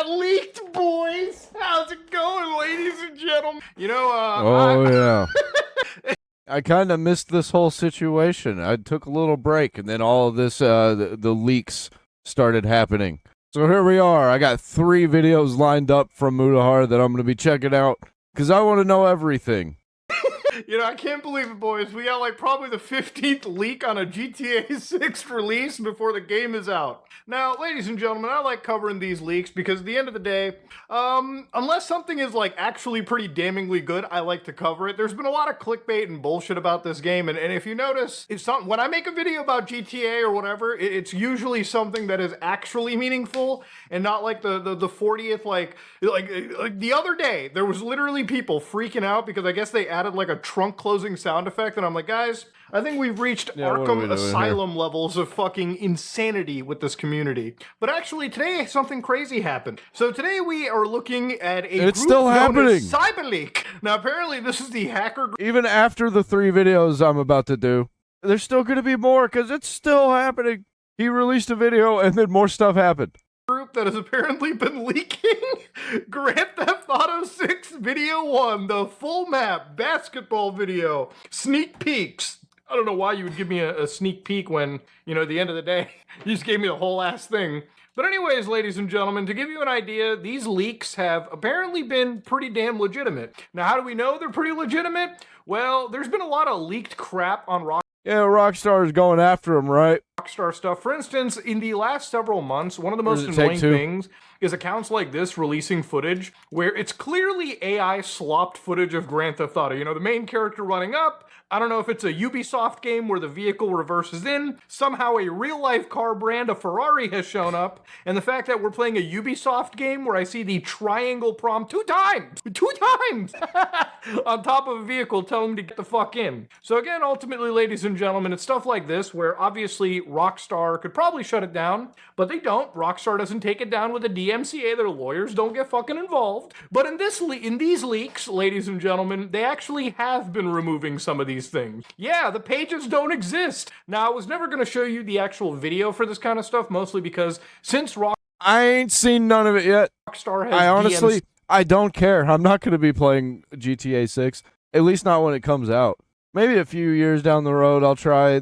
got leaked, boys. How's it going, ladies and gentlemen? You know, yeah. I kind of missed this whole situation. I took a little break, and then all of this, the leaks started happening. So here we are. I got 3 videos lined up from Mutahar that I'm going to be checking out, because I want to know everything. You know, I can't believe it, boys. We got like probably the 15th leak on a GTA 6 release before the game is out. Now, ladies and gentlemen, I like covering these leaks because at the end of the day, unless something is like actually pretty damningly good, I like to cover it. There's been a lot of clickbait and bullshit about this game, and if you notice, when I make a video about GTA or whatever, it's usually something that is actually meaningful and not like the 40th, like the other day, there was literally people freaking out because I guess they added like a trunk closing sound effect, and I'm like, guys, I think we've reached Arkham Asylum levels of fucking insanity with this community. But actually, today something crazy happened. So today we are looking at a group known as CyberLeek. Now apparently this is the hacker group. Even after the 3 videos I'm about to do, there's still going to be more because it's still happening. He released a video and then more stuff happened. Group that has apparently been leaking Grand Theft Auto 6 Video 1, the full map basketball video, sneak peeks. I don't know why you would give me a sneak peek when, you know, at the end of the day, you just gave me the whole ass thing. But anyways, ladies and gentlemen, to give you an idea, these leaks have apparently been pretty damn legitimate. Now, how do we know they're pretty legitimate? Well, there's been a lot of leaked crap on Rockstar. Yeah, Rockstar is going after him, right? Rockstar stuff. For instance, in the last several months, one of the most annoying things is accounts like this releasing footage where it's clearly AI slopped footage of Grand Theft Auto. You know, the main character running up. I don't know if it's a Ubisoft game where the vehicle reverses in. Somehow a real-life car brand, a Ferrari, has shown up. And the fact that we're playing a Ubisoft game where I see the triangle prompt 2 times on top of a vehicle telling me to get the fuck in. So again, ultimately, ladies and gentlemen, it's stuff like this where obviously Rockstar could probably shut it down, but they don't. Rockstar doesn't take it down with a DMCA. Their lawyers don't get fucking involved. But in these leaks, ladies and gentlemen, they actually have been removing some of these things. Yeah, the pages don't exist. Now, I was never going to show you the actual video for this kind of stuff, mostly because since I ain't seen none of it yet. Rockstar has I don't care. I'm not going to be playing GTA 6, at least not when it comes out. Maybe a few years down the road, I'll try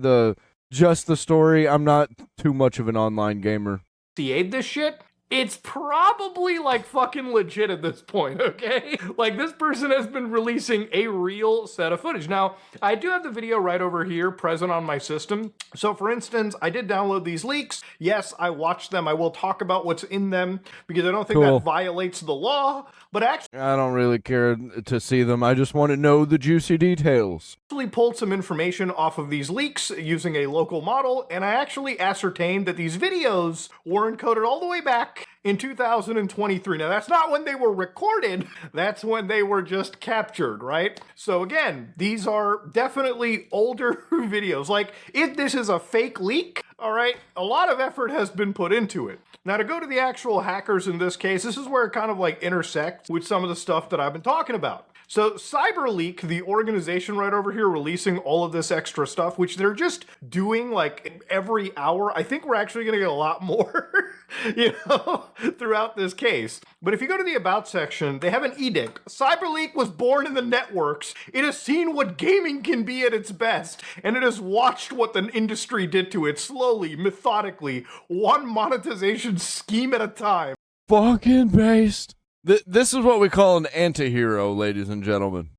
just the story. I'm not too much of an online gamer. This shit, it's probably like fucking legit at this point, okay? Like this person has been releasing a real set of footage. Now, I do have the video right over here present on my system. So for instance, I did download these leaks. Yes, I watched them. I will talk about what's in them because I don't think that violates the law, but actually I don't really care to see them. I just want to know the juicy details. Pulled some information off of these leaks using a local model, and I actually ascertained that these videos were encoded all the way back in 2023. Now, that's not when they were recorded. That's when they were just captured, right? So again, these are definitely older videos. Like, if this is a fake leak, all right, a lot of effort has been put into it. Now, to go to the actual hackers in this case, this is where it kind of like intersects with some of the stuff that I've been talking about. So CyberLeek, the organization right over here releasing all of this extra stuff, which they're just doing like every hour. I think we're actually going to get a lot more, you know, throughout this case. But if you go to the About section, they have an edict. CyberLeek was born in the networks. It has seen what gaming can be at its best, and it has watched what the industry did to it slowly, methodically, one monetization scheme at a time. Fucking based. This is what we call an anti-hero, ladies and gentlemen.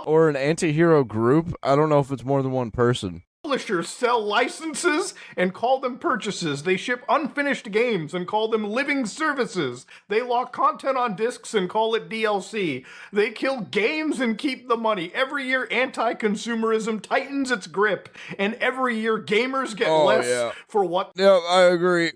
Or an anti-hero group. I don't know if it's more than one person. Publishers sell licenses and call them purchases. They ship unfinished games and call them living services. They lock content on discs and call it DLC. They kill games and keep the money. Every year, anti-consumerism tightens its grip, and every year, gamers get less for what... Yeah, I agree.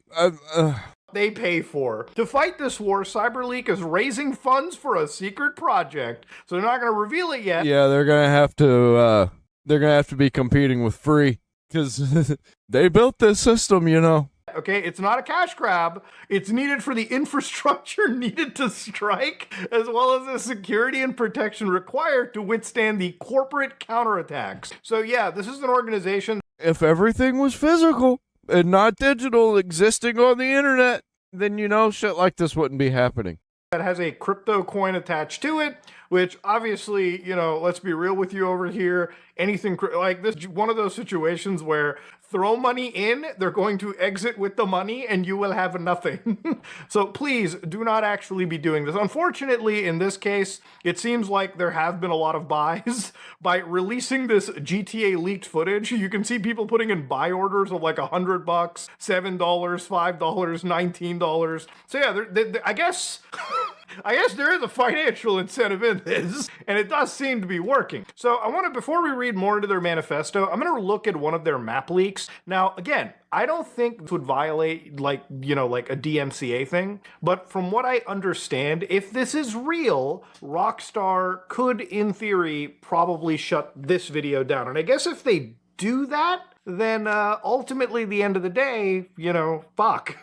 They pay for. To fight this war, CyberLeek is raising funds for a secret project. So they're not going to reveal it yet. Yeah, they're going to have to be competing with free because they built this system, you know. Okay, it's not a cash grab. It's needed for the infrastructure needed to strike, as well as the security and protection required to withstand the corporate counterattacks. So yeah, this is an organization. If everything was physical and not digital, existing on the internet, then shit like this wouldn't be happening. That has a crypto coin attached to it, which obviously, let's be real with you over here. Anything like this, one of those situations where throw money in, they're going to exit with the money, and you will have nothing. So please do not actually be doing this. Unfortunately, in this case, it seems like there have been a lot of buys. By releasing this GTA leaked footage, you can see people putting in buy orders of like $100, $7, $5, $19. So yeah, I guess there is a financial incentive in this, and it does seem to be working. So before we read more into their manifesto, I'm going to look at one of their map leaks. Now, again, I don't think this would violate like a DMCA thing, but from what I understand, if this is real, Rockstar could, in theory, probably shut this video down. And I guess if they do that, then ultimately, the end of the day, fuck.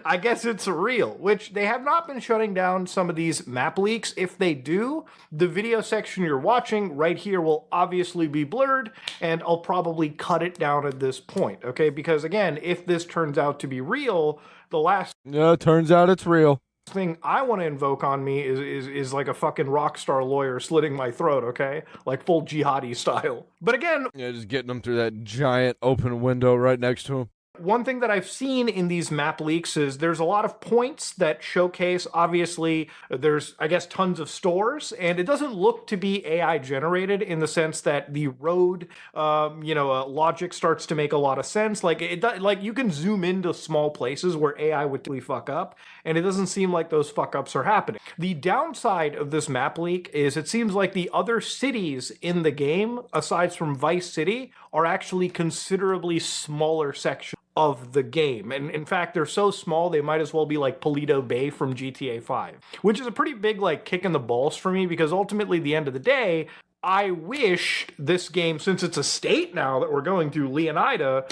I guess it's real, which they have not been shutting down some of these map leaks. If they do, the video section you're watching right here will obviously be blurred, and I'll probably cut it down at this point, okay? Because again, if this turns out to be real, the last... Yeah, it turns out it's real. Thing I want to invoke on me is like a fucking Rockstar lawyer slitting my throat, okay? Like full jihadi style. But again... Yeah, just getting them through that giant open window right next to him. One thing that I've seen in these map leaks is there's a lot of points that showcase, obviously, there's, I guess, tons of stores, and it doesn't look to be AI generated in the sense that the road, logic starts to make a lot of sense. Like, you can zoom into small places where AI would typically fuck up, and it doesn't seem like those fuck ups are happening. The downside of this map leak is it seems like the other cities in the game, aside from Vice City, are actually considerably smaller sections of the game. And in fact, they're so small, they might as well be like Polito Bay from GTA 5, which is a pretty big like kick in the balls for me, because ultimately, at the end of the day, I wish this game, since it's a state now that we're going to Leonida,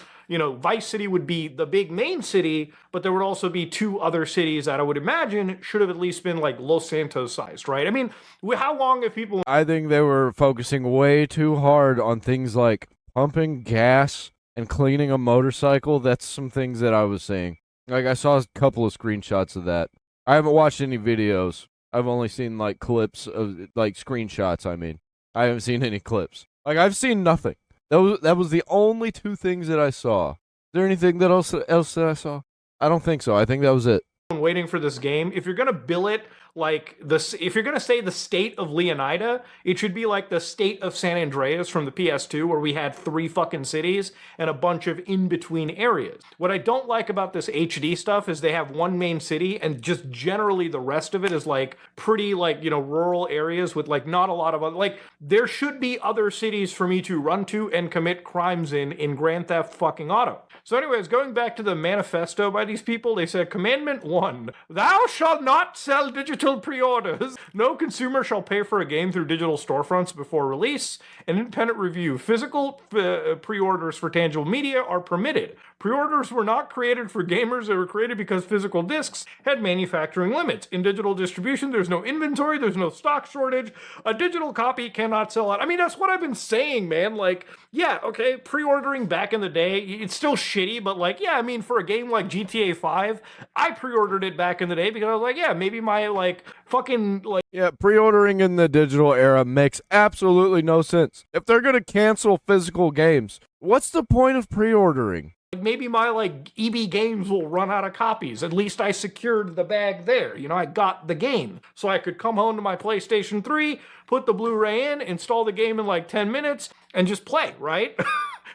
Vice City would be the big main city, but there would also be two other cities that I would imagine should have at least been like Los Santos sized, right? I mean, how long have people... I think they were focusing way too hard on things like pumping gas and cleaning a motorcycle. That's some things that I was seeing. Like, I saw a couple of screenshots of that. I haven't watched any videos. I've only seen, like, clips of, like, screenshots, I mean. I haven't seen any clips. Like, I've seen nothing. That was the only two things that I saw. Is there anything else that I saw? I don't think so. I think that was it. Waiting for this game, if you're gonna bill it like this, if you're gonna say the state of Leonida, it should be like the state of San Andreas from the PS2, where we had 3 fucking cities and a bunch of in-between areas. What I don't like about this HD stuff is they have one main city, and just generally the rest of it is like pretty like, rural areas with like not a lot of other, like, there should be other cities for me to run to and commit crimes in Grand Theft fucking Auto. So anyways, going back to the manifesto by these people, they said, Commandment 1, thou shalt not sell digital pre-orders. No consumer shall pay for a game through digital storefronts before release. An independent review. Physical pre-orders for tangible media are permitted. Pre-orders were not created for gamers. They were created because physical discs had manufacturing limits. In digital distribution, there's no inventory, there's no stock shortage. A digital copy cannot sell out. I mean, that's what I've been saying, man. Like, yeah, okay, pre-ordering back in the day, it's still shitty, but like, yeah, I mean, for a game like GTA 5, I pre-ordered it back in the day because I was like, yeah, maybe my, like, fucking, like... Yeah, pre-ordering in the digital era makes absolutely no sense. If they're gonna cancel physical games, what's the point of pre-ordering? Maybe my, like, EB Games will run out of copies. At least I secured the bag there. I got the game. So I could come home to my PlayStation 3, put the Blu-ray in, install the game in, like, 10 minutes, and just play, right?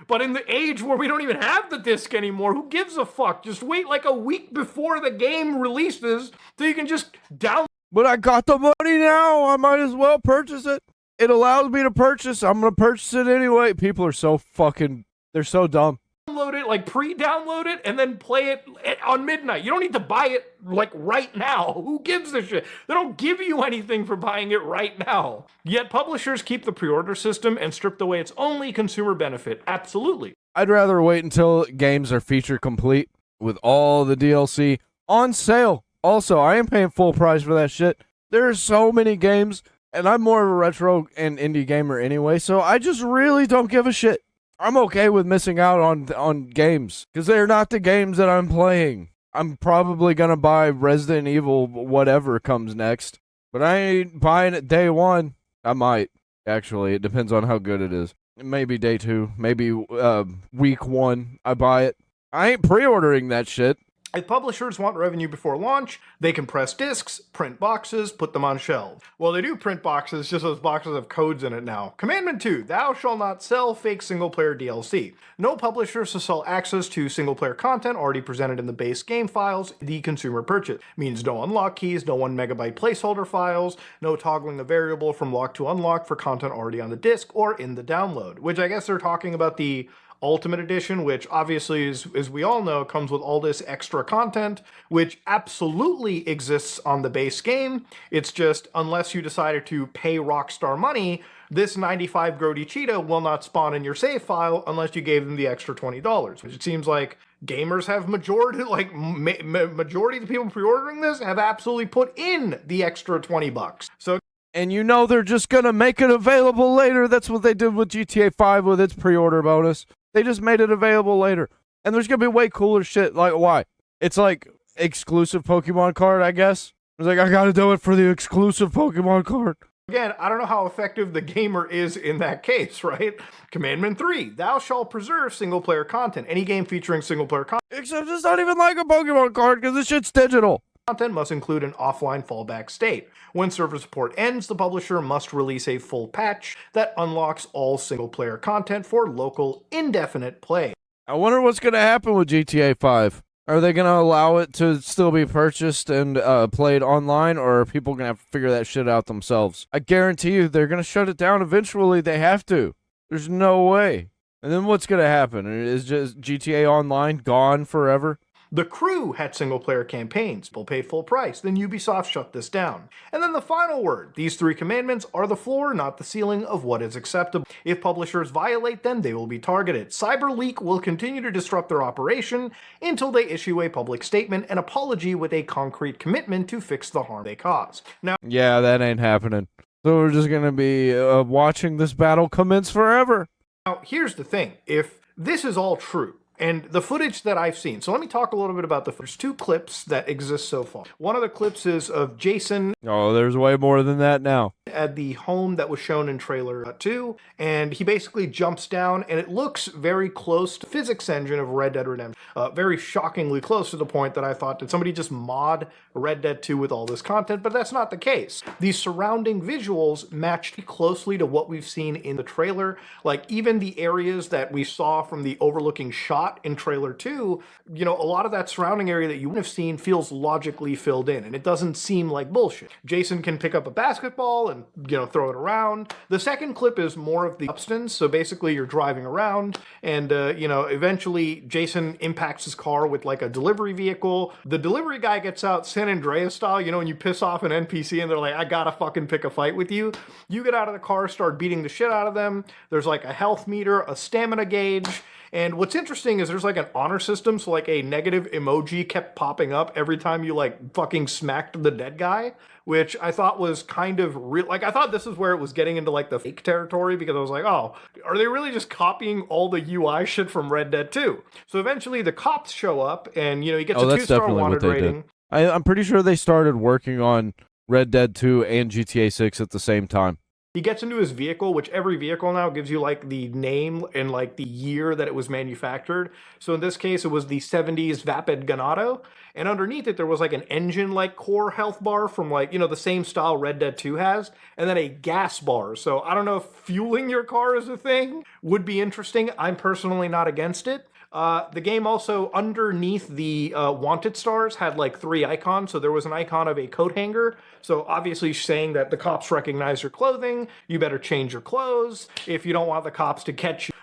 But in the age where we don't even have the disc anymore, who gives a fuck? Just wait, like, a week before the game releases so you can just download. But I got the money now. I might as well purchase it. It allows me to purchase. I'm going to purchase it anyway. People are so fucking... They're so dumb. Download it, like pre-download it, and then play it on midnight. You don't need to buy it like right now. Who gives a shit? They don't give you anything for buying it right now. Yet publishers keep the pre-order system and strip away its only consumer benefit. Absolutely. I'd rather wait until games are feature complete with all the DLC on sale. Also, I am paying full price for that shit. There are so many games, and I'm more of a retro and indie gamer anyway, so I just really don't give a shit. I'm okay with missing out on games, because they're not the games that I'm playing. I'm probably gonna buy Resident Evil whatever comes next, but I ain't buying it day one. I might, actually. It depends on how good it is. Maybe day two, maybe week one, I buy it. I ain't pre-ordering that shit. If publishers want revenue before launch, they can press discs, print boxes, put them on shelves. Well, they do print boxes, just those boxes have codes in it now. Commandment 2, thou shalt not sell fake single-player DLC. No publishers to sell access to single-player content already presented in the base game files the consumer purchase. Means no unlock keys, no 1 megabyte placeholder files, no toggling a variable from lock to unlock for content already on the disc or in the download. Which I guess they're talking about the Ultimate Edition, which obviously, as we all know, comes with all this extra content, which absolutely exists on the base game. It's just, unless you decided to pay Rockstar money, this 95 Grody Cheetah will not spawn in your save file unless you gave them the extra $20, which it seems like gamers have majority of the people pre-ordering this have absolutely put in the extra $20. So. And you know they're just gonna make it available later. That's what they did with GTA 5 with its pre-order bonus. They just made it available later. And there's gonna be way cooler shit. Like, why? It's like exclusive Pokemon card, I guess. It's like, I gotta do it for the exclusive Pokemon card. Again, I don't know how effective the gamer is in that case, right? Commandment 3, thou shalt preserve single-player content. Any game featuring single-player content. Except it's not even like a Pokemon card because this shit's digital. Content must include an offline fallback state. When server support ends, the publisher must release a full patch that unlocks all single-player content for local indefinite play. I wonder what's going to happen with GTA 5. Are they going to allow it to still be purchased and played online, or are people going to have to figure that shit out themselves? I guarantee you they're going to shut it down eventually. They have to. There's no way. And then what's going to happen? Is just GTA Online gone forever? The Crew had single-player campaigns. People paid full price. Then Ubisoft shut this down. And then the final word. These 3 commandments are the floor, not the ceiling, of what is acceptable. If publishers violate them, they will be targeted. CyberLeek will continue to disrupt their operation until they issue a public statement and apology with a concrete commitment to fix the harm they caused. Now, yeah, that ain't happening. So we're just going to be watching this battle commence forever. Now, here's the thing. If this is all true, and the footage that I've seen. So let me talk a little bit about there's 2 clips that exist so far. One of the clips is of Jason. Oh, there's way more than that now. At the home that was shown in trailer 2, and he basically jumps down, and it looks very close to the physics engine of Red Dead Redemption. Very shockingly close, to the point that I thought, did somebody just mod Red Dead 2 with all this content? But that's not the case. The surrounding visuals matched closely to what we've seen in the trailer. Like, even the areas that we saw from the overlooking shot in trailer 2, you know, a lot of that surrounding area that you wouldn't have seen feels logically filled in, and it doesn't seem like bullshit. Jason can pick up a basketball and, you know, throw it around. The second clip is more of the substance, so basically you're driving around, and, you know, eventually Jason impacts his car with, like, a delivery vehicle. The delivery guy gets out San Andreas style, you know, when you piss off an NPC and they're like, I gotta fucking pick a fight with you. You get out of the car, start beating the shit out of them. There's, like, a health meter, a stamina gauge. And what's interesting is there's like an honor system, so like a negative emoji kept popping up every time you like fucking smacked the dead guy, which I thought was kind of real. Like, I thought this is where it was getting into like the fake territory, because I was like, oh, are they really just copying all the UI shit from Red Dead 2? So eventually the cops show up, and, you know, he gets a 2-star wanted rating. I'm pretty sure they started working on Red Dead 2 and GTA 6 at the same time. He gets into his vehicle, which every vehicle now gives you like the name and like the year that it was manufactured. So in this case, it was the 70s Vapid Ganado. And underneath it, there was like an engine like core health bar from like, you know, the same style Red Dead 2 has. And then a gas bar. So I don't know if fueling your car is a thing. Would be interesting. I'm personally not against it. The game also, underneath the wanted stars, had like 3 icons. So there was an icon of a coat hanger. So obviously saying that the cops recognize your clothing, you better change your clothes. If you don't want the cops to catch you,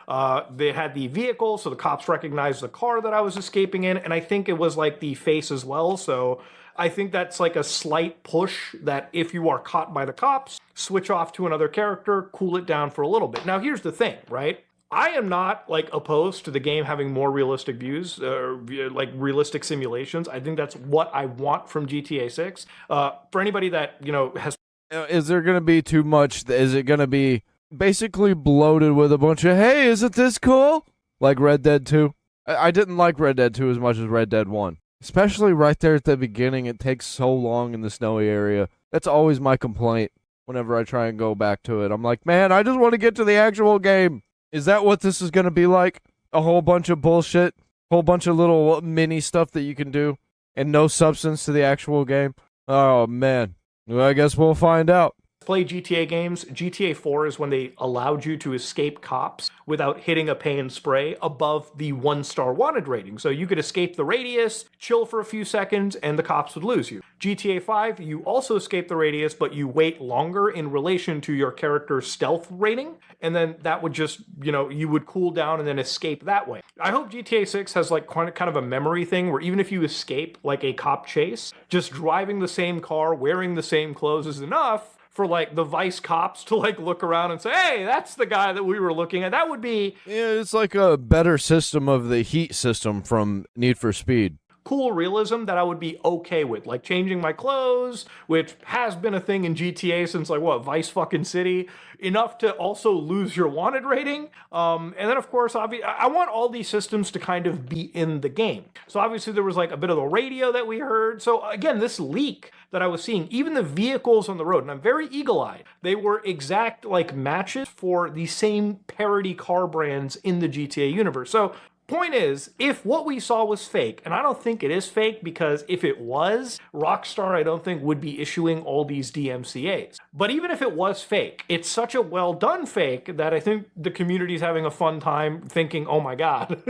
they had the vehicle, so the cops recognized the car that I was escaping in. And I think it was like the face as well. So I think that's like a slight push that if you are caught by the cops, switch off to another character, cool it down for a little bit. Now here's the thing, right? I am not like opposed to the game having more realistic views, like realistic simulations. I think that's what I want from GTA 6. For anybody that, you know, has... Is there going to be too much? Is it going to be basically bloated with a bunch of, hey, isn't this cool? Like Red Dead 2? I didn't like Red Dead 2 as much as Red Dead 1. Especially right there at the beginning, it takes so long in the snowy area. That's always my complaint whenever I try and go back to it. I'm like, man, I just want to get to the actual game. Is that what this is going to be like? A whole bunch of bullshit? Whole bunch of little mini stuff that you can do and no substance to the actual game? Oh, man. Well, I guess we'll find out. Play GTA games. GTA 4 is when they allowed you to escape cops without hitting a pay and spray above the 1-star wanted rating. So you could escape the radius, chill for a few seconds, and the cops would lose you. GTA 5, you also escape the radius, but you wait longer in relation to your character's stealth rating, and then that would just, you would cool down and then escape that way. I hope GTA 6 has like kind of a memory thing where even if you escape like a cop chase, just driving the same car, wearing the same clothes is enough for like the vice cops to like look around and say, hey, that's the guy that we were looking at. That would be... Yeah, it's like a better system of the heat system from Need for Speed. Cool realism that I would be okay with, like changing my clothes, which has been a thing in GTA since like Vice fucking City, enough to also lose your wanted rating. And then of course, I want all these systems to kind of be in the game. So obviously there was like a bit of the radio that we heard. So again, this leak that I was seeing, even the vehicles on the road, and I'm very eagle-eyed, they were exact like matches for the same parody car brands in the GTA universe. So point is, if what we saw was fake, and I don't think it is fake because if it was, Rockstar I don't think would be issuing all these DMCAs. But even if it was fake, it's such a well done fake that I think the community's having a fun time thinking, oh my god,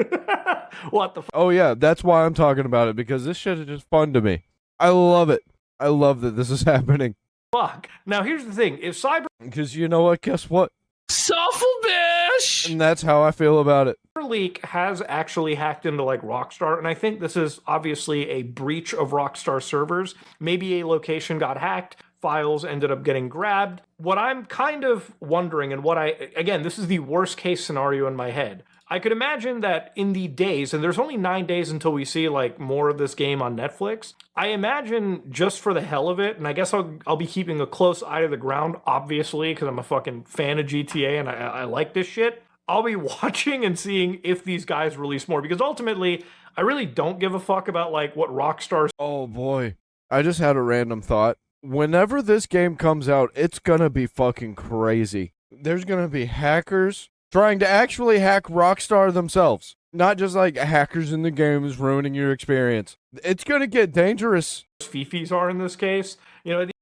what the Oh yeah, that's why I'm talking about it, because this shit is just fun to me. I love it. I love that this is happening. fuck? Now here's the thing, if Because you know what, guess what? Self-bish! And that's how I feel about it. CyberLeek has actually hacked into like Rockstar, and I think this is obviously a breach of Rockstar servers. Maybe a location got hacked, files ended up getting grabbed. What I'm kind of wondering, and again, this is the worst case scenario in my head. I could imagine that in the days, and there's only 9 days until we see like more of this game on Netflix, I imagine just for the hell of it, and I guess I'll be keeping a close eye to the ground, obviously, because I'm a fucking fan of GTA and I like this shit. I'll be watching and seeing if these guys release more, because ultimately, I really don't give a fuck about like what Rockstar's... Oh boy. I just had a random thought. Whenever this game comes out, it's gonna be fucking crazy. There's gonna be hackers trying to actually hack Rockstar themselves. Not just like hackers in the games ruining your experience. It's gonna get dangerous. Fifis are in this case.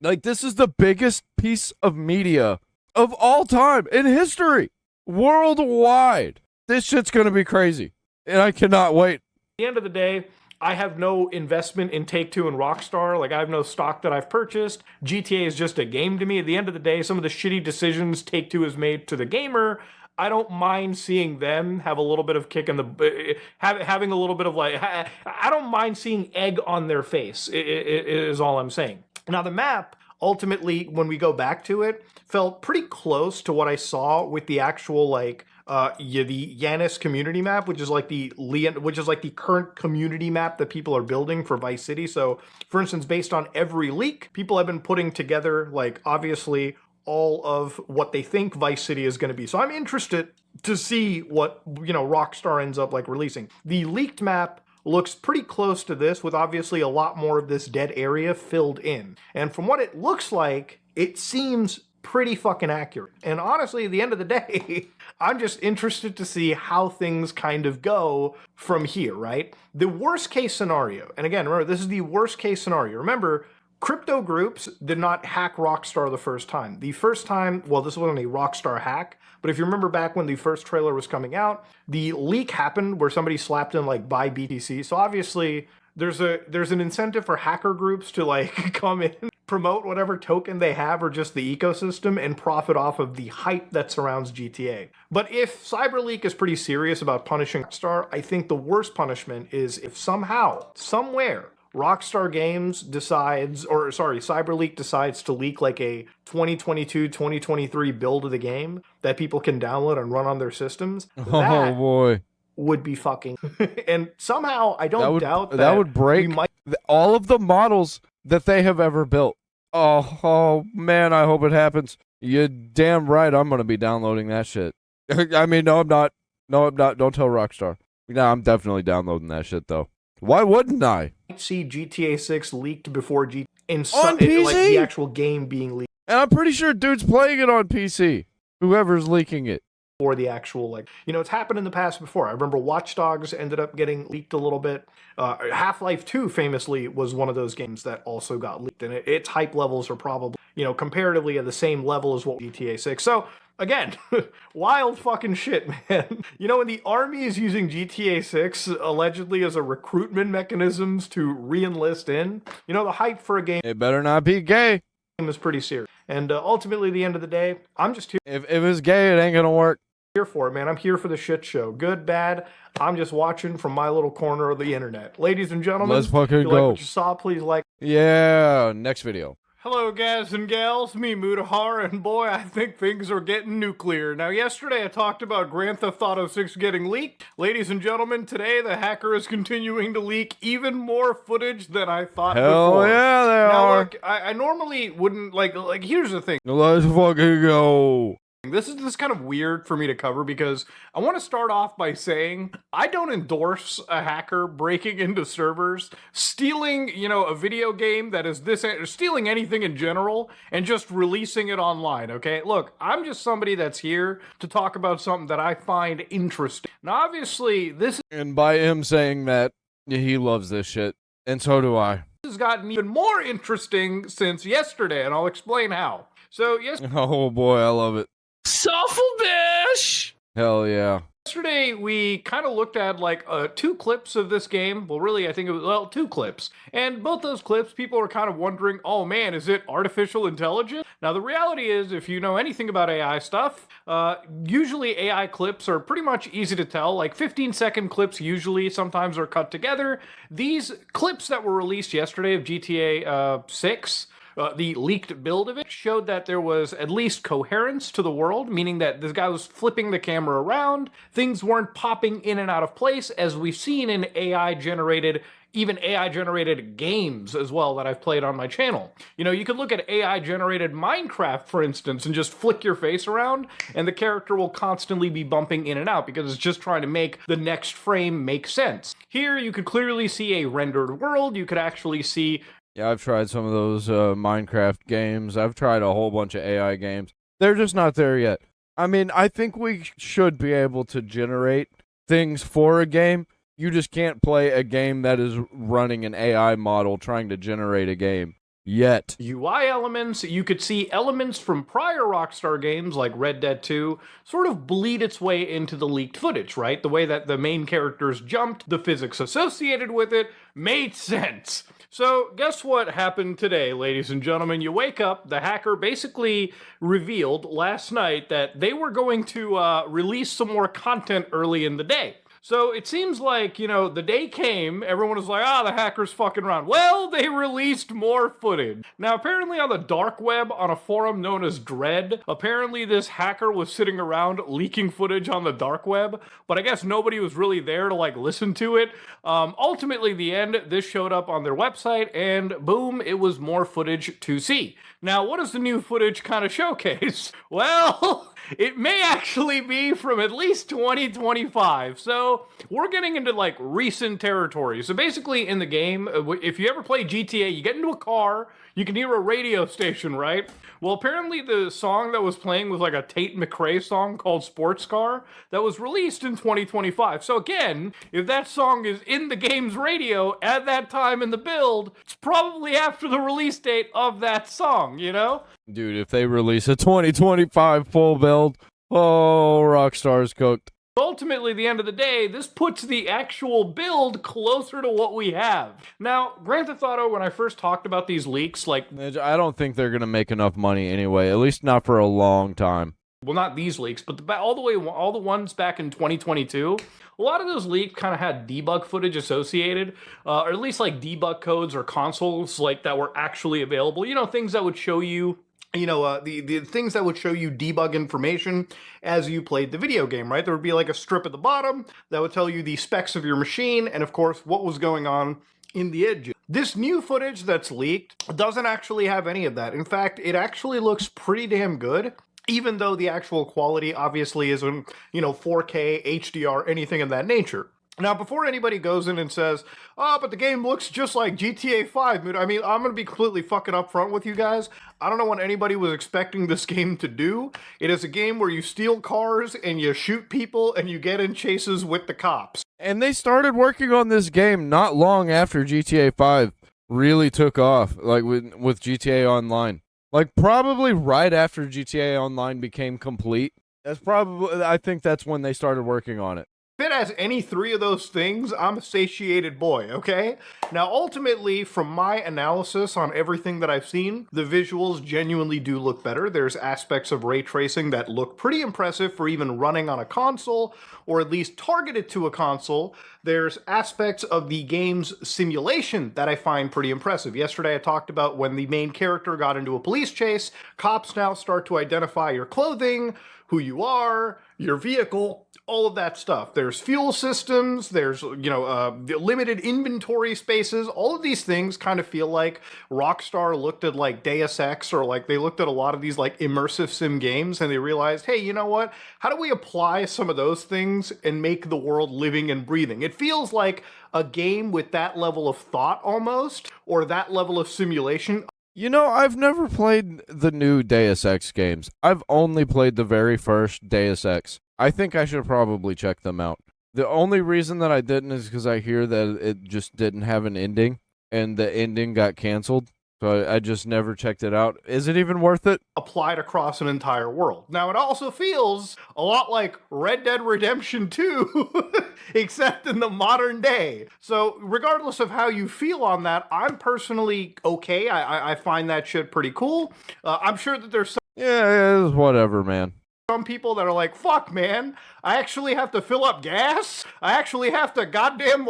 Like, this is the biggest piece of media of all time in history. Worldwide. This shit's gonna be crazy. And I cannot wait. At the end of the day, I have no investment in Take-Two and Rockstar. Like, I have no stock that I've purchased. GTA is just a game to me. At the end of the day, some of the shitty decisions Take-Two has made to the gamer, I don't mind seeing them have a little bit of kick in the... having a little bit of like... I don't mind seeing egg on their face, is all I'm saying. Now, the map, ultimately, when we go back to it, felt pretty close to what I saw with the actual, like... the Yanis community map, which is like the current community map that people are building for Vice City. So, for instance, based on every leak, people have been putting together, like, obviously all of what they think Vice City is going to be. So I'm interested to see what, Rockstar ends up like releasing. The leaked map looks pretty close to this, with obviously a lot more of this dead area filled in. And from what it looks like, it seems pretty fucking accurate. And honestly, at the end of the day, I'm just interested to see how things kind of go from here, right? The worst case scenario, and again, remember, this is the worst case scenario. Remember, crypto groups did not hack Rockstar the first time. The first time, well, this wasn't a Rockstar hack, but if you remember back when the first trailer was coming out, the leak happened where somebody slapped in like buy BTC. So obviously there's an incentive for hacker groups to like come in, promote whatever token they have or just the ecosystem and profit off of the hype that surrounds GTA. But if CyberLeek is pretty serious about punishing Rockstar, I think the worst punishment is if somehow, somewhere, Rockstar Games CyberLeek decides to leak like a 2022, 2023 build of the game that people can download and run on their systems. Oh boy. Would be fucking... and somehow, I don't doubt that would break all of the models that they have ever built. Oh man, I hope it happens. You're damn right I'm going to be downloading that shit. I mean, no, I'm not. No, I'm not. Don't tell Rockstar. No, I'm definitely downloading that shit, though. Why wouldn't I? See GTA 6 leaked before On PC? like the actual game being leaked And I'm pretty sure dude's playing it on PC. Whoever's leaking it. for the actual, like, it's happened in the past before. I remember Watch Dogs ended up getting leaked a little bit. Half-Life 2 famously was one of those games that also got leaked, and its hype levels are probably, comparatively at the same level as what GTA 6. So, again, wild fucking shit, man. When the army is using GTA 6 allegedly as a recruitment mechanisms to re-enlist in, the hype for a game It better not be gay. is pretty serious. And ultimately, at the end of the day, I'm just If it's gay, it ain't gonna work. here for it, man. I'm here for the shit show. Good, bad. I'm just watching from my little corner of the internet. Ladies and gentlemen, Let's fucking if you go. like what you saw, please like. Yeah, next video. Hello, guys and gals, me Mutahar, and boy, I think things are getting nuclear. Now, yesterday I talked about Grand Theft Auto 6 getting leaked. Ladies and gentlemen, today the hacker is continuing to leak even more footage than I thought Hell before. yeah, they Now, are. look, I normally wouldn't, like, here's the thing. Let's fucking go. This is kind of weird for me to cover because I want to start off by saying I don't endorse a hacker breaking into servers, stealing, a video game that is this, stealing anything in general and just releasing it online, okay? Look, I'm just somebody that's here to talk about something that I find interesting. Now, obviously, this And by him saying that, he loves this shit. And so do I. has gotten even more interesting since yesterday, and I'll explain how. So, Oh boy, I love it. Soulful Bish! Hell yeah. yesterday, we kind of looked at like 2 clips of this game. Well, really, I think it was, 2 clips. And both those clips, people are kind of wondering, oh man, is it artificial intelligence? Now, the reality is, if you know anything about AI stuff, usually AI clips are pretty much easy to tell. Like 15-second clips usually sometimes are cut together. These clips that were released yesterday of GTA 6, the leaked build of it showed that there was at least coherence to the world, meaning that this guy was flipping the camera around. Things weren't popping in and out of place, as we've seen in AI-generated games as well that I've played on my channel. You could look at AI-generated Minecraft, for instance, and just flick your face around, and the character will constantly be bumping in and out because it's just trying to make the next frame make sense. Here, you could clearly see a rendered world. You could actually see. Yeah, I've tried some of those Minecraft games. I've tried a whole bunch of AI games. They're just not there yet. I mean, I think we should be able to generate things for a game. You just can't play a game that is running an AI model trying to generate a game yet. UI elements, you could see elements from prior Rockstar games like Red Dead 2 sort of bleed its way into the leaked footage, right? The way that the main characters jumped, the physics associated with it, made sense. So, guess what happened today, ladies and gentlemen? You wake up, the hacker basically revealed last night that they were going to release some more content early in the day. So it seems like, the day came, everyone was like, the hacker's fucking around. Well, they released more footage. Now, apparently on the dark web, on a forum known as Dread, apparently this hacker was sitting around leaking footage on the dark web, but I guess nobody was really there to, listen to it. Ultimately, the end, this showed up on their website, and boom, it was more footage to see. Now, what does the new footage kind of showcase? Well, it may actually be from at least 2025. So we're getting into recent territory. So basically in the game, if you ever play GTA, you get into a car, you can hear a radio station, right? Well, apparently the song that was playing was a Tate McRae song called Sports Car that was released in 2025. So again, if that song is in the game's radio at that time in the build, it's probably after the release date of that song, Dude, if they release a 2025 full build, oh, Rockstar's cooked. Ultimately, at the end of the day, this puts the actual build closer to what we have. Now, Grand Theft Auto, when I first talked about these leaks, I don't think they're going to make enough money anyway, at least not for a long time. Well, not these leaks, but all the ones back in 2022, a lot of those leaks kind of had debug footage associated, or at least debug codes or consoles that were actually available. Things that would show you the things that would show you debug information as you played the video game, right? There would be a strip at the bottom that would tell you the specs of your machine and, of course, what was going on in the edges. This new footage that's leaked doesn't actually have any of that. In fact, it actually looks pretty damn good, even though the actual quality obviously isn't, 4K, HDR, anything of that nature. Now, before anybody goes in and says, oh, but the game looks just like GTA 5, I mean, I'm going to be completely fucking upfront with you guys. I don't know what anybody was expecting this game to do. It is a game where you steal cars and you shoot people and you get in chases with the cops. And they started working on this game not long after GTA 5 really took off, like with GTA Online. Like probably right after GTA Online became complete. I think that's when they started working on it. If it has any three of those things, I'm a satiated boy, okay? Now, ultimately, from my analysis on everything that I've seen, the visuals genuinely do look better. There's aspects of ray tracing that look pretty impressive for even running on a console, or at least targeted to a console. There's aspects of the game's simulation that I find pretty impressive. Yesterday, I talked about when the main character got into a police chase, cops now start to identify your clothing, who you are, your vehicle, all of that stuff. There's fuel systems, there's, limited inventory spaces. All of these things kind of feel like Rockstar looked at like Deus Ex, or like they looked at a lot of these like immersive sim games and they realized, hey, you know what? How do we apply some of those things and make the world living and breathing? It feels like a game with that level of thought almost, or that level of simulation. You know, I've never played the new Deus Ex games. I've only played the very first Deus Ex. I think I should probably check them out. The only reason that I didn't is because I hear that it just didn't have an ending, and the ending got canceled. So I just never checked it out. Is it even worth it? Applied across an entire world. Now, it also feels a lot like Red Dead Redemption 2, except in the modern day. So regardless of how you feel on that, I'm personally okay. I find that shit pretty cool. I'm sure that there's Yeah, it's whatever, man. some people that are like, fuck, man, I actually have to fill up gas? I actually have to goddamn,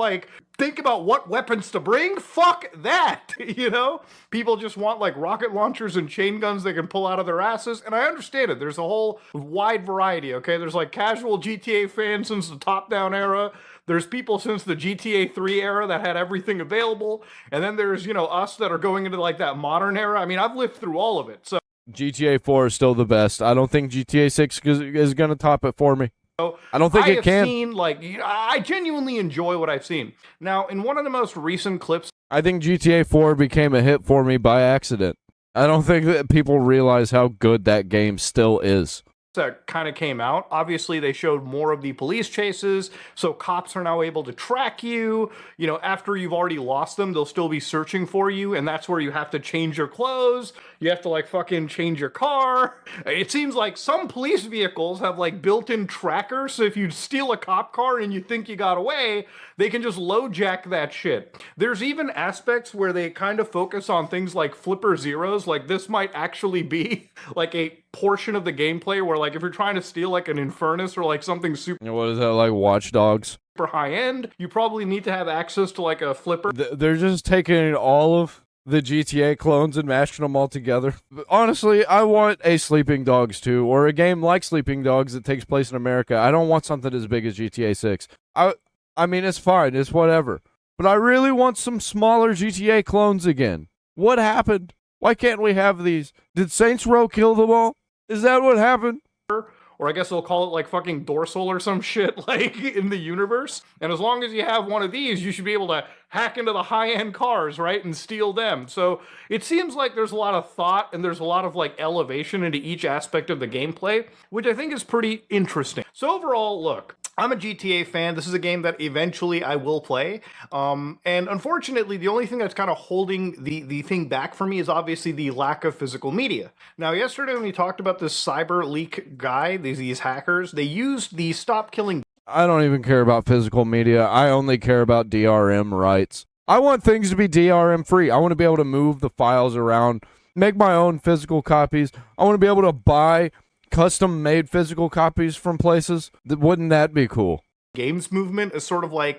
think about what weapons to bring? Fuck that, you know? People just want, rocket launchers and chain guns they can pull out of their asses, and I understand it. There's a whole wide variety, okay? There's, casual GTA fans since the top-down era. There's people since the GTA 3 era that had everything available, and then there's, us that are going into, that modern era. I mean, I've lived through all of it, so GTA 4 is still the best. I don't think GTA 6 is going to top it for me. I don't think it can. I genuinely enjoy what I've seen. Now, in one of the most recent clips, I think GTA 4 became a hit for me by accident. I don't think that people realize how good that game still is. that kind of came out. Obviously, they showed more of the police chases, so cops are now able to track you. You know, after you've already lost them, they'll still be searching for you, and that's where you have to change your clothes. You have to, fucking change your car. It seems like some police vehicles have, built-in trackers, so if you steal a cop car and you think you got away, they can just low jack that shit. There's even aspects where they kind of focus on things like flipper zeros, this might actually be, a portion of the gameplay where, if you're trying to steal, an Infernus or, something super... What is that, like Watch Dogs? Super high-end, you probably need to have access to, a flipper. They're just taking all of the GTA clones and mashing them all together. But honestly, I want a Sleeping Dogs 2, or a game like Sleeping Dogs that takes place in America. I don't want something as big as GTA 6. I mean, it's fine, it's whatever. But I really want some smaller GTA clones again. What happened? Why can't we have these? Did Saints Row kill them all? Is that what happened? Or I guess they'll call it fucking dorsal or some shit in the universe. And as long as you have one of these, you should be able to hack into the high-end cars, right, and steal them. So it seems like there's a lot of thought and there's a lot of elevation into each aspect of the gameplay, which I think is pretty interesting. So overall, look, I'm a GTA fan. This is a game that eventually I will play. And unfortunately, the only thing that's kind of holding the thing back for me is obviously the lack of physical media. Now, yesterday when we talked about this CyberLeek guy, these hackers, they used the stop killing... I don't even care about physical media. I only care about DRM rights. I want things to be DRM free. I want to be able to move the files around, make my own physical copies. I want to be able to buy custom-made physical copies from places. Wouldn't that be cool? Games movement is sort of I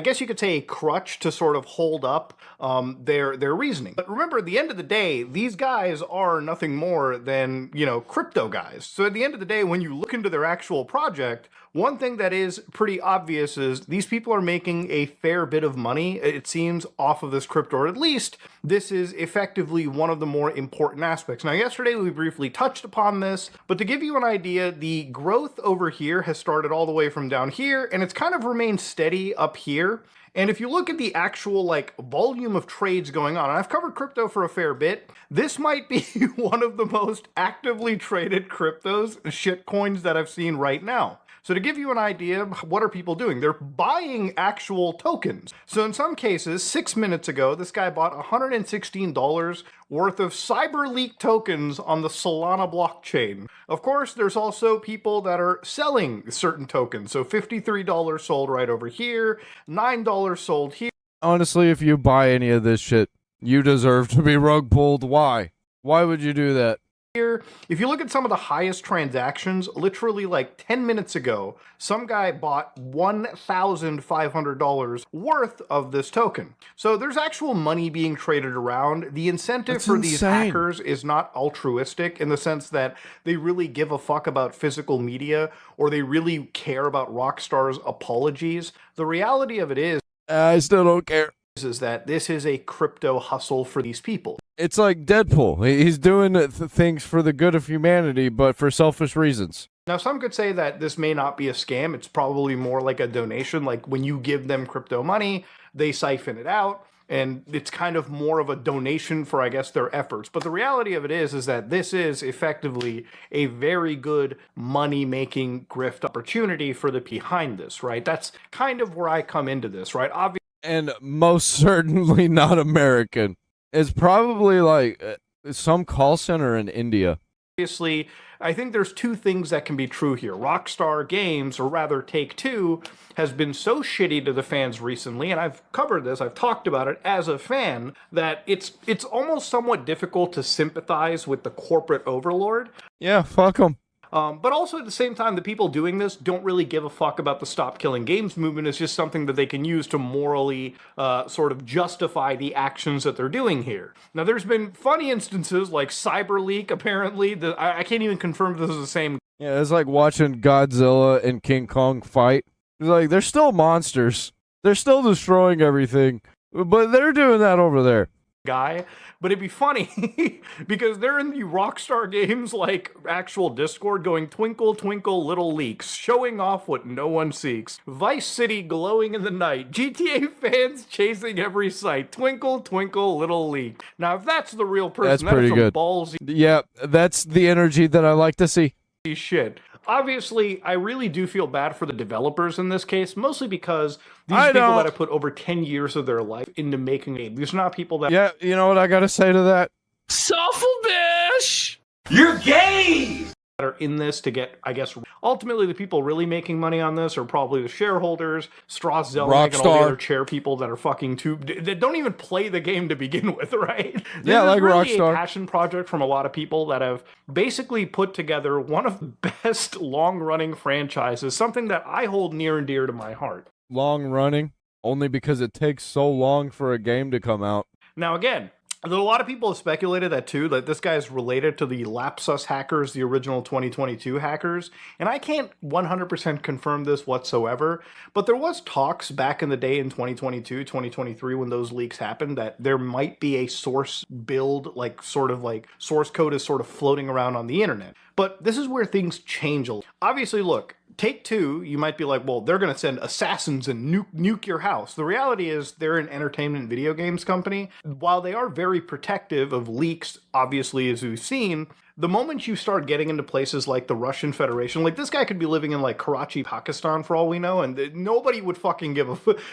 guess you could say a crutch to sort of hold up their reasoning. But remember, at the end of the day, these guys are nothing more than, crypto guys. So at the end of the day, when you look into their actual project, one thing that is pretty obvious is these people are making a fair bit of money, it seems, off of this crypto, or at least this is effectively one of the more important aspects. Now, yesterday we briefly touched upon this, but to give you an idea, the growth over here has started all the way from down here, and it's kind of remained steady up here. And if you look at the actual like volume of trades going on, and I've covered crypto for a fair bit, this might be one of the most actively traded cryptos, shitcoins that I've seen right now. So to give you an idea, what are people doing? They're buying actual tokens. So in some cases, 6 minutes ago, this guy bought $116 worth of CyberLeek tokens on the Solana blockchain. Of course, there's also people that are selling certain tokens. So $53 sold right over here, $9 sold here. Honestly, if you buy any of this shit, you deserve to be rug pulled. Why? Why would you do that? If you look at some of the highest transactions, literally like 10 minutes ago, some guy bought $1,500 worth of this token. So there's actual money being traded around. The incentive for these hackers is not altruistic in the sense that they really give a fuck about physical media or they really care about Rockstar's apologies. The reality of it is, I still don't care. Is that this is a crypto hustle for these people. It's like Deadpool. He's doing things for the good of humanity, but for selfish reasons. Now, some could say that this may not be a scam. It's probably more like a donation. Like when you give them crypto money, they siphon it out. And it's kind of more of a donation for, I guess, their efforts. But the reality of it is that this is effectively a very good money-making grift opportunity for the behind this, right? That's kind of where I come into this, right? Obviously, and most certainly not American. It's probably like some call center in India. Obviously, I think there's two things that can be true here. Rockstar Games, or rather Take-Two, has been so shitty to the fans recently, and I've covered this, I've talked about it as a fan, that it's almost somewhat difficult to sympathize with the corporate overlord. Yeah, fuck them. But also at the same time, the people doing this don't really give a fuck about the Stop Killing Games movement. It's just something that they can use to morally sort of justify the actions that they're doing here. Now, there's been funny instances like CyberLeek, apparently. I can't even confirm if this is the same. Yeah, it's like watching Godzilla and King Kong fight. It's like, they're still monsters. They're still destroying everything. But they're doing that over there. Guy, but it'd be funny because they're in the Rockstar Games like actual Discord going twinkle twinkle little leaks, showing off what no one seeks. Vice City glowing in the night, GTA fans chasing every site, twinkle twinkle little leak. Now if that's the real person, that's pretty good. Ballsy. Yeah, that's the energy that I like to see. Shit. Obviously, I really do feel bad for the developers in this case, mostly because these people that have put over 10 years of their life into making a game. These are not people that... Yeah, you know what I gotta say to that? Selfish! You're gay! That are in this to get, I guess, ultimately the people really making money on this are probably the shareholders, Strauss Zelnick, and all the other chair people that are fucking that don't even play the game to begin with, right? Yeah, this like is really Rockstar. a passion project from a lot of people that have basically put together one of the best long-running franchises, something that I hold near and dear to my heart. Long-running? Only because it takes so long for a game to come out. Now, again, a lot of people have speculated that too, that this guy is related to the Lapsus hackers, the original 2022 hackers, and I can't 100% confirm this whatsoever, but there was talks back in the day in 2022, 2023 when those leaks happened that there might be a source build, like sort of like source code is sort of floating around on the internet. But this is where things change a little. Obviously, look, Take-Two, you might be like, well, they're going to send assassins and nuke your house. The reality is they're an entertainment video games company. While they are very protective of leaks, obviously, as we've seen, the moment you start getting into places like the Russian Federation, like this guy could be living in like Karachi, Pakistan for all we know, and nobody would fucking give a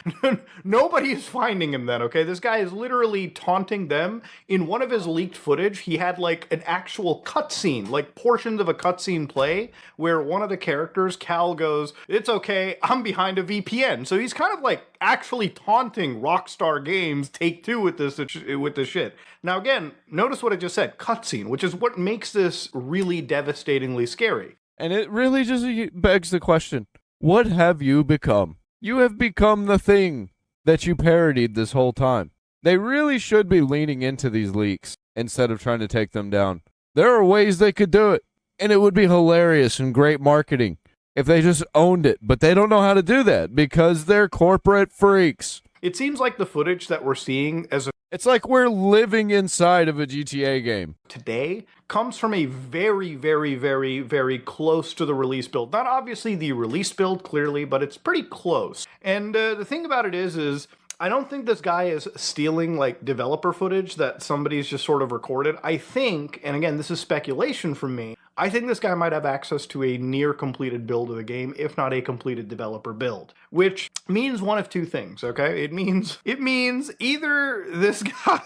nobody is finding him then, okay? This guy is literally taunting them. In one of his leaked footage, he had like an actual cutscene, like portions of a cutscene play, where one of the characters, Cal, goes, "It's okay, I'm behind a VPN." So he's kind of like actually taunting Rockstar Games, Take-Two with this shit. Now again, notice what I just said, cutscene, which is what makes this really devastatingly scary. And it really just begs the question, what have you become? You have become the thing that you parodied this whole time. They really should be leaning into these leaks instead of trying to take them down. There are ways they could do it, and it would be hilarious and great marketing if they just owned it, but they don't know how to do that because they're corporate freaks. It seems like the footage that we're seeing as It's like we're living inside of a GTA game. Today comes from a very, very, very, very close to the release build. Not obviously the release build, clearly, but it's pretty close. And the thing about it is I don't think this guy is stealing like developer footage that somebody's just sort of recorded. I think, and again, this is speculation from me, I think this guy might have access to a near completed build of the game, if not a completed developer build, which means one of two things, okay? It means either this guy,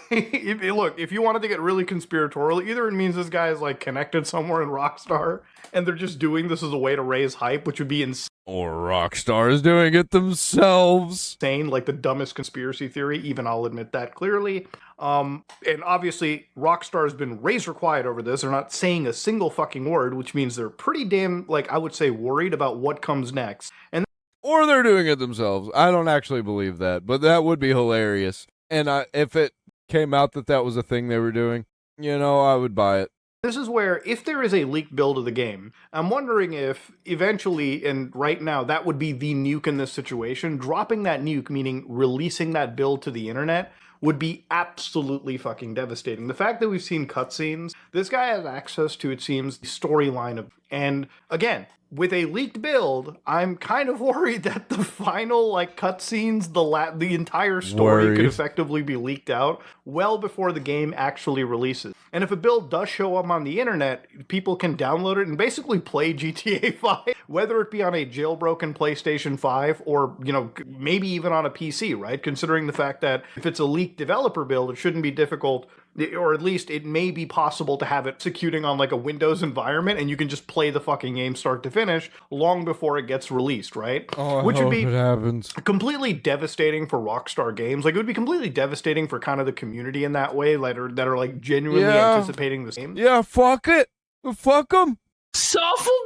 look, if you wanted to get really conspiratorial, either it means this guy is like connected somewhere in Rockstar and they're just doing this as a way to raise hype, which would be insane. Or Rockstar is doing it themselves. Like the dumbest conspiracy theory, even I'll admit that clearly. And obviously, Rockstar has been razor quiet over this. They're not saying a single fucking word, which means they're pretty damn, like, I would say, worried about what comes next. And or they're doing it themselves. I don't actually believe that, but that would be hilarious. And if it came out that that was a thing they were doing, I would buy it. This is where, if there is a leaked build of the game, I'm wondering if eventually, and right now, that would be the nuke in this situation. Dropping that nuke, meaning releasing that build to the internet, would be absolutely fucking devastating. The fact that we've seen cutscenes, this guy has access to, it seems, the storyline of, and again, with a leaked build, I'm kind of worried that the final, like, cutscenes, the entire story could effectively be leaked out well before the game actually releases. And if a build does show up on the internet, people can download it and basically play GTA 5, whether it be on a jailbroken PlayStation 5 or, maybe even on a PC, right? Considering the fact that if it's a leaked developer build, it shouldn't be difficult, or at least it may be possible to have it executing on like a Windows environment and you can just play the fucking game start to finish long before it gets released, right? Oh, which would be it happens. Completely devastating for Rockstar Games. Like, it would be completely devastating for kind of the community in that way, that are like genuinely anticipating this game. Yeah, fuck it. Fuck them.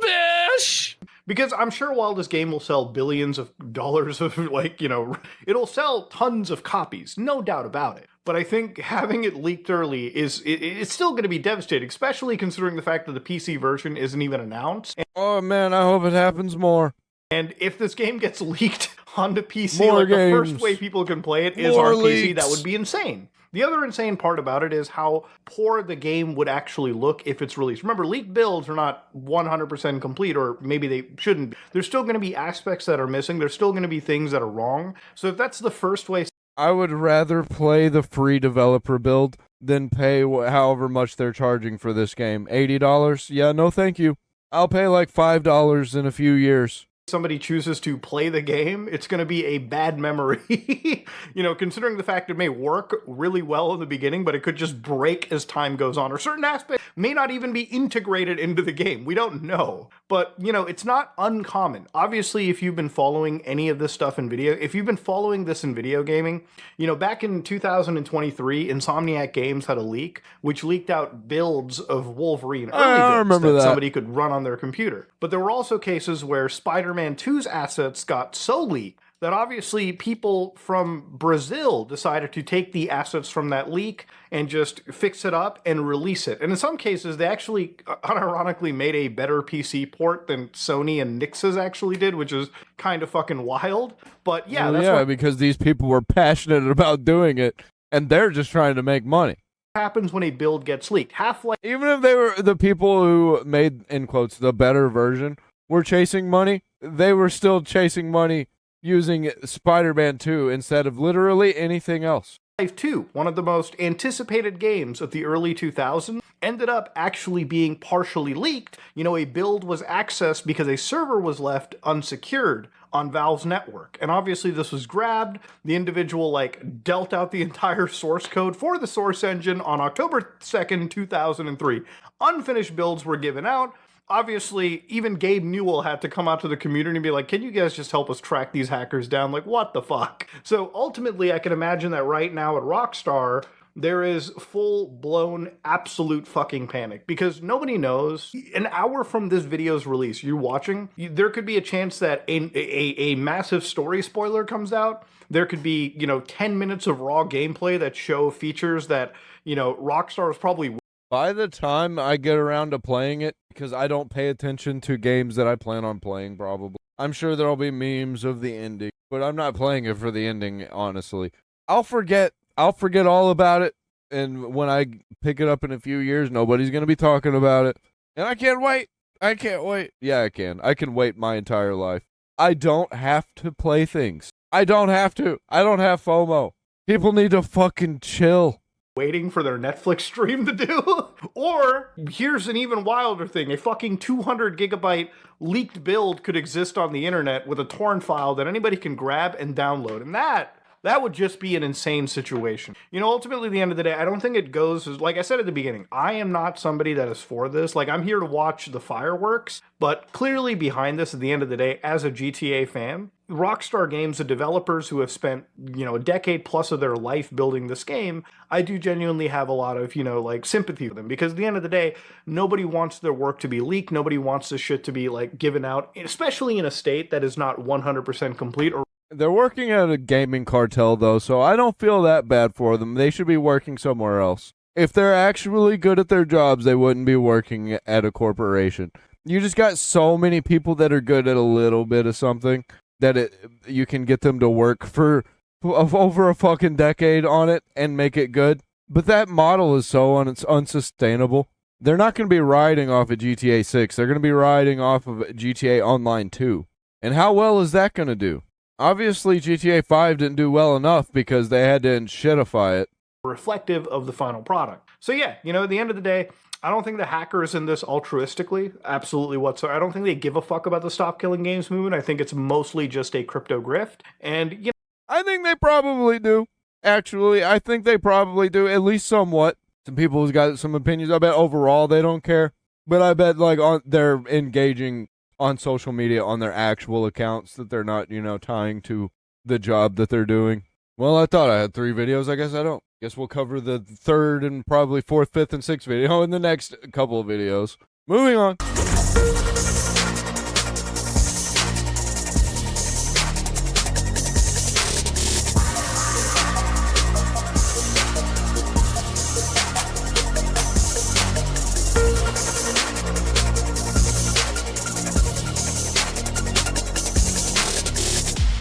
Bish! Because I'm sure while this game will sell billions of dollars of, it'll sell tons of copies, no doubt about it. But I think having it leaked early it's still going to be devastating, especially considering the fact that the PC version isn't even announced. Oh man, I hope it happens more. And if this game gets leaked onto PC, the first way people can play it is on PC, that would be insane. The other insane part about it is how poor the game would actually look if it's released. Remember, leaked builds are not 100% complete, or maybe they shouldn't be. There's still going to be aspects that are missing. There's still going to be things that are wrong. So if that's the first way... I would rather play the free developer build than pay however much they're charging for this game. $80? Yeah, no thank you. I'll pay like $5 in a few years. Somebody chooses to play the game, it's going to be a bad memory. Considering the fact it may work really well in the beginning, but it could just break as time goes on, or certain aspects may not even be integrated into the game. We don't know. But, it's not uncommon. Obviously, if you've been following any of this stuff in video, if you've been following this in video gaming, back in 2023, Insomniac Games had a leak, which leaked out builds of Wolverine early builds that somebody could run on their computer. But there were also cases where Spider-Man 2's assets got so leaked that obviously people from Brazil decided to take the assets from that leak and just fix it up and release it. And in some cases, they actually, unironically, made a better PC port than Sony and Nix's actually did, which is kind of fucking wild. But yeah, because these people were passionate about doing it, and they're just trying to make money. Happens when a build gets leaked. Half-Life, even if they were the people who made, in quotes, the better version, were chasing money, they were still chasing money using Spider-Man 2 instead of literally anything else. Half-Life 2, one of the most anticipated games of the early 2000s, ended up actually being partially leaked. A build was accessed because a server was left unsecured on Valve's network. And obviously this was grabbed. The individual dealt out the entire source code for the source engine on October 2nd, 2003. Unfinished builds were given out. Obviously, even Gabe Newell had to come out to the community and be like, can you guys just help us track these hackers down? Like, what the fuck? So ultimately, I can imagine that right now at Rockstar, there is full-blown absolute fucking panic because nobody knows. An hour from this video's release, you're watching, there could be a chance that a massive story spoiler comes out. There could be, 10 minutes of raw gameplay that show features that, Rockstar is probably... By the time I get around to playing it, because I don't pay attention to games that I plan on playing, probably, I'm sure there'll be memes of the ending, but I'm not playing it for the ending, honestly. I'll forget I'll forget all about it. And when I pick it up in a few years, nobody's going to be talking about it. And I can't wait. I can't wait. Yeah, I can. I can wait my entire life. I don't have to play things. I don't have to. I don't have FOMO. People need to fucking chill. Waiting for their Netflix stream to do. Or, here's an even wilder thing. A fucking 200 gigabyte leaked build could exist on the internet with a torrent file that anybody can grab and download. And that would just be an insane situation. You know, ultimately, at the end of the day, I don't think it goes, like I said at the beginning, I am not somebody that is for this. Like, I'm here to watch the fireworks, but clearly behind this, at the end of the day, as a GTA fan, Rockstar Games, the developers who have spent, you know, a decade plus of their life building this game, I do genuinely have a lot of, you know, like, sympathy for them. Because at the end of the day, nobody wants their work to be leaked. Nobody wants this shit to be, like, given out, especially in a state that is not 100% complete. Or they're working at a gaming cartel, though, so I don't feel that bad for them. They should be working somewhere else. If they're actually good at their jobs, they wouldn't be working at a corporation. You just got so many people that are good at a little bit of something that you can get them to work for over a fucking decade on it and make it good. But that model is so unsustainable. They're not going to be riding off of GTA 6. They're going to be riding off of GTA Online 2. And how well is that going to do? Obviously, GTA 5 didn't do well enough because they had to shitify it. Reflective of the final product. So yeah, you know, at the end of the day, I don't think the hackers in this altruistically, absolutely whatsoever. I don't think they give a fuck about the Stop Killing Games movement. I think it's mostly just a crypto grift. And, you know, I think they probably do. Actually, I think they probably do, at least somewhat. Some people who's got some opinions. I bet overall they don't care. But I bet like they're engaging on social media on their actual accounts that they're not, you know, tying to the job that they're doing. Well, I thought I had 3 videos. I guess I don't. Guess we'll cover the 3rd and probably 4th, 5th, and 6th video in the next couple of videos. Moving on.